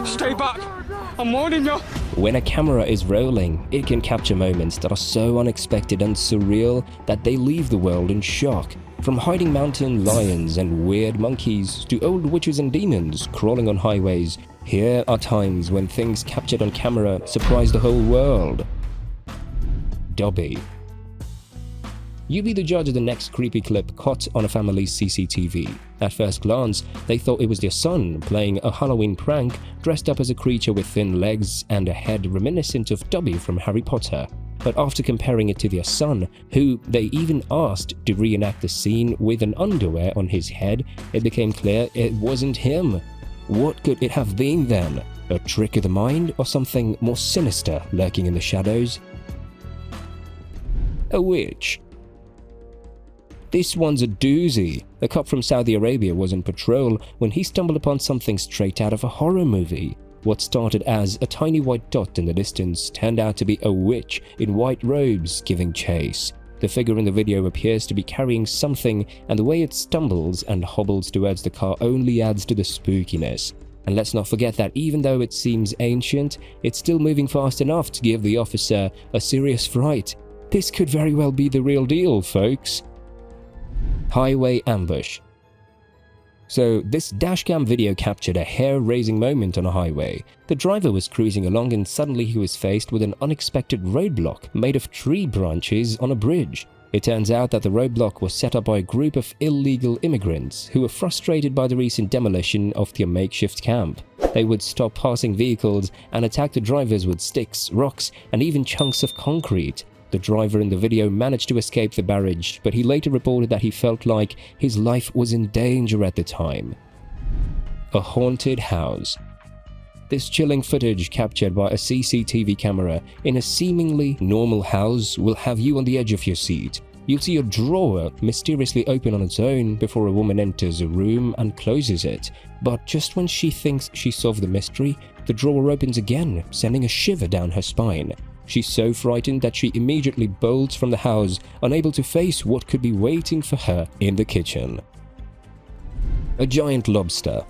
Stay back! I'm warning you! When a camera is rolling, it can capture moments that are so unexpected and surreal that they leave the world in shock. From hiding mountain lions and weird monkeys to old witches and demons crawling on highways, here are times when things captured on camera surprise the whole world. Dobby. You be the judge of the next creepy clip caught on a family's CCTV. At first glance, they thought it was their son playing a Halloween prank dressed up as a creature with thin legs and a head reminiscent of Dobby from Harry Potter. But after comparing it to their son, who they even asked to reenact the scene with an underwear on his head, it became clear it wasn't him. What could it have been then? A trick of the mind or something more sinister lurking in the shadows? A witch. This one's a doozy. A cop from Saudi Arabia was on patrol when he stumbled upon something straight out of a horror movie. What started as a tiny white dot in the distance turned out to be a witch in white robes giving chase. The figure in the video appears to be carrying something, and the way it stumbles and hobbles towards the car only adds to the spookiness. And let's not forget that even though it seems ancient, it's still moving fast enough to give the officer a serious fright. This could very well be the real deal, folks. Highway ambush. So this dashcam video captured a hair-raising moment on a highway. The driver was cruising along and suddenly he was faced with an unexpected roadblock made of tree branches on a bridge. It turns out that the roadblock was set up by a group of illegal immigrants who were frustrated by the recent demolition of their makeshift camp. They would stop passing vehicles and attack the drivers with sticks, rocks, and even chunks of concrete. The driver in the video managed to escape the barrage, but he later reported that he felt like his life was in danger at the time. A haunted house. This chilling footage captured by a CCTV camera in a seemingly normal house will have you on the edge of your seat. You'll see a drawer mysteriously open on its own before a woman enters a room and closes it. But just when she thinks she solved the mystery, the drawer opens again, sending a shiver down her spine. She's so frightened that she immediately bolts from the house, unable to face what could be waiting for her in the kitchen. A giant lobster.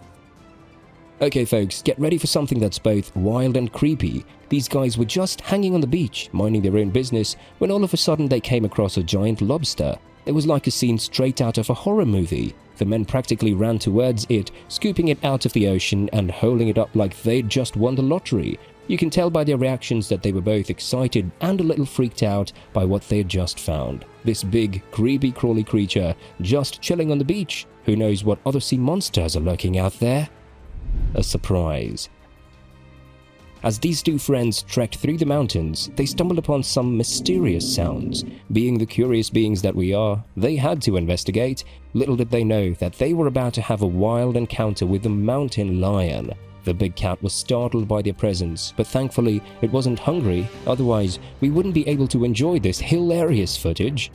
Okay folks, get ready for something that's both wild and creepy. These guys were just hanging on the beach, minding their own business, when all of a sudden they came across a giant lobster. It was like a scene straight out of a horror movie. The men practically ran towards it, scooping it out of the ocean and holding it up like they'd just won the lottery. You can tell by their reactions that they were both excited and a little freaked out by what they had just found. This big, creepy, crawly creature just chilling on the beach. Who knows what other sea monsters are lurking out there? A surprise. As these two friends trekked through the mountains, they stumbled upon some mysterious sounds. Being the curious beings that we are, they had to investigate. Little did they know that they were about to have a wild encounter with the mountain lion. The big cat was startled by their presence, but thankfully it wasn't hungry, otherwise we wouldn't be able to enjoy this hilarious footage.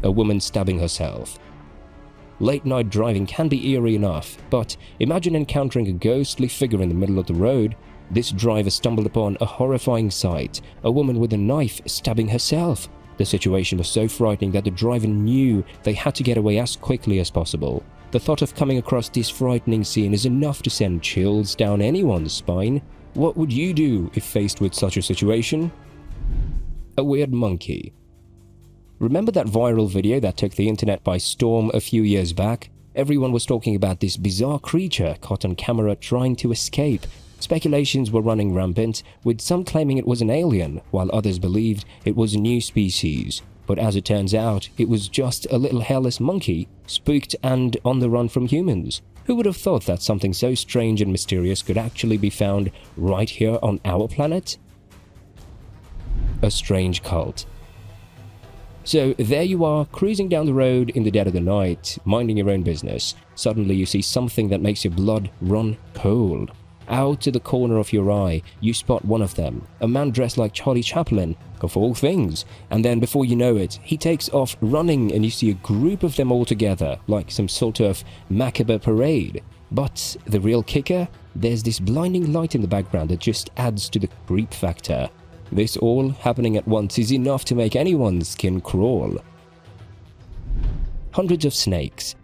A woman stabbing herself. Late night driving can be eerie enough, but imagine encountering a ghostly figure in the middle of the road. This driver stumbled upon a horrifying sight, a woman with a knife stabbing herself. The situation was so frightening that the driver knew they had to get away as quickly as possible. The thought of coming across this frightening scene is enough to send chills down anyone's spine. What would you do if faced with such a situation? A weird monkey. Remember that viral video that took the internet by storm a few years back? Everyone was talking about this bizarre creature caught on camera trying to escape. Speculations were running rampant, with some claiming it was an alien, while others believed it was a new species. But as it turns out, it was just a little hairless monkey, spooked and on the run from humans. Who would have thought that something so strange and mysterious could actually be found right here on our planet? A strange cult. So there you are, cruising down the road in the dead of the night, minding your own business. Suddenly you see something that makes your blood run cold. Out to the corner of your eye, you spot one of them, a man dressed like Charlie Chaplin, of all things. And then before you know it, he takes off running and you see a group of them all together, like some sort of macabre parade. But the real kicker? There's this blinding light in the background that just adds to the creep factor. This all happening at once is enough to make anyone's skin crawl. hundreds of snakes.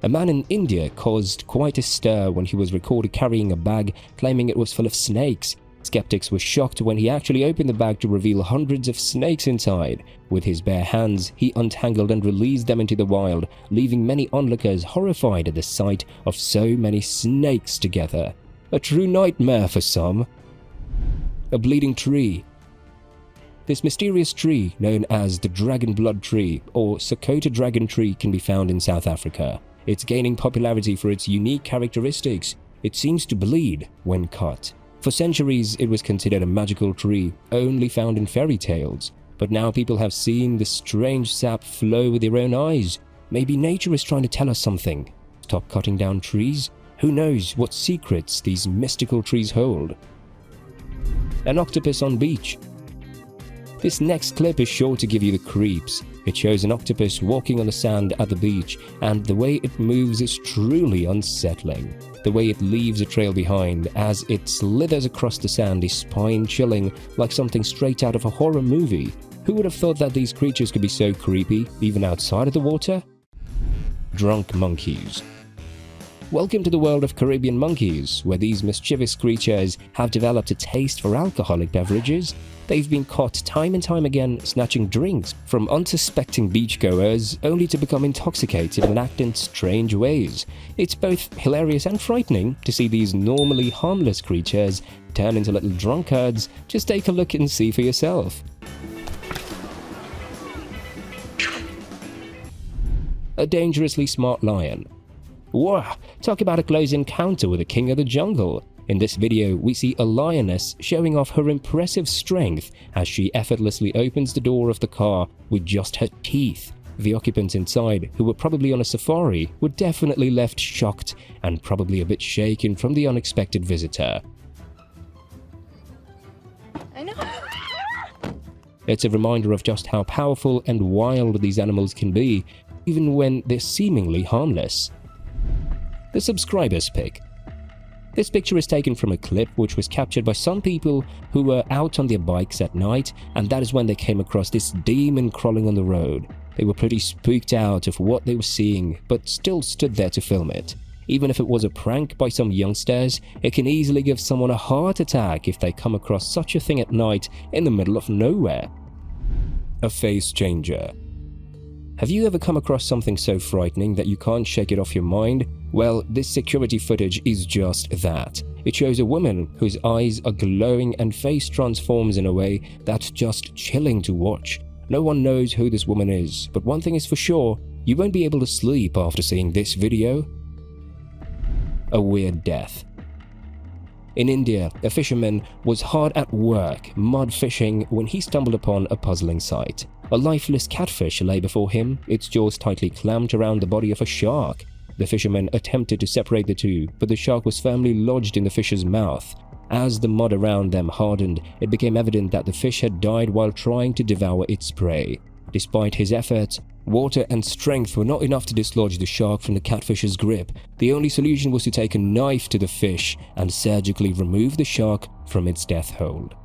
A man in India caused quite a stir when he was recorded carrying a bag claiming it was full of snakes. Skeptics were shocked when he actually opened the bag to reveal hundreds of snakes inside. With his bare hands, he untangled and released them into the wild, leaving many onlookers horrified at the sight of so many snakes together. A true nightmare for some. A bleeding tree. This mysterious tree, known as the dragon blood tree or Sakota dragon tree, can be found in South Africa. It's gaining popularity for its unique characteristics. It seems to bleed when cut. For centuries, it was considered a magical tree, only found in fairy tales. But now people have seen the strange sap flow with their own eyes. Maybe nature is trying to tell us something. Stop cutting down trees. Who knows what secrets these mystical trees hold? An octopus on beach. This next clip is sure to give you the creeps. It shows an octopus walking on the sand at the beach, and the way it moves is truly unsettling. The way it leaves a trail behind as it slithers across the sand is spine-chilling, like something straight out of a horror movie. Who would have thought that these creatures could be so creepy, even outside of the water? Drunk monkeys. Welcome to the world of Caribbean monkeys, where these mischievous creatures have developed a taste for alcoholic beverages. They've been caught time and time again snatching drinks from unsuspecting beachgoers, only to become intoxicated and act in strange ways. It's both hilarious and frightening to see these normally harmless creatures turn into little drunkards. Just take a look and see for yourself. A dangerously smart lion. Wow, talk about a close encounter with the king of the jungle. In this video, we see a lioness showing off her impressive strength as she effortlessly opens the door of the car with just her teeth. The occupants inside, who were probably on a safari, were definitely left shocked and probably a bit shaken from the unexpected visitor. I know. It's a reminder of just how powerful and wild these animals can be, even when they're seemingly harmless. The subscriber's pick. This picture is taken from a clip which was captured by some people who were out on their bikes at night, and that is when they came across this demon crawling on the road. They were pretty spooked out of what they were seeing, but still stood there to film it. Even if it was a prank by some youngsters, it can easily give someone a heart attack if they come across such a thing at night in the middle of nowhere. A face changer. Have you ever come across something so frightening that you can't shake it off your mind? Well, this security footage is just that. It shows a woman whose eyes are glowing and face transforms in a way that's just chilling to watch. No one knows who this woman is, but one thing is for sure, you won't be able to sleep after seeing this video. A weird death. In India, a fisherman was hard at work mud fishing when he stumbled upon a puzzling sight. A lifeless catfish lay before him, its jaws tightly clamped around the body of a shark. The fisherman attempted to separate the two, but the shark was firmly lodged in the fish's mouth. As the mud around them hardened, it became evident that the fish had died while trying to devour its prey. Despite his efforts, water and strength were not enough to dislodge the shark from the catfish's grip. The only solution was to take a knife to the fish and surgically remove the shark from its death hold.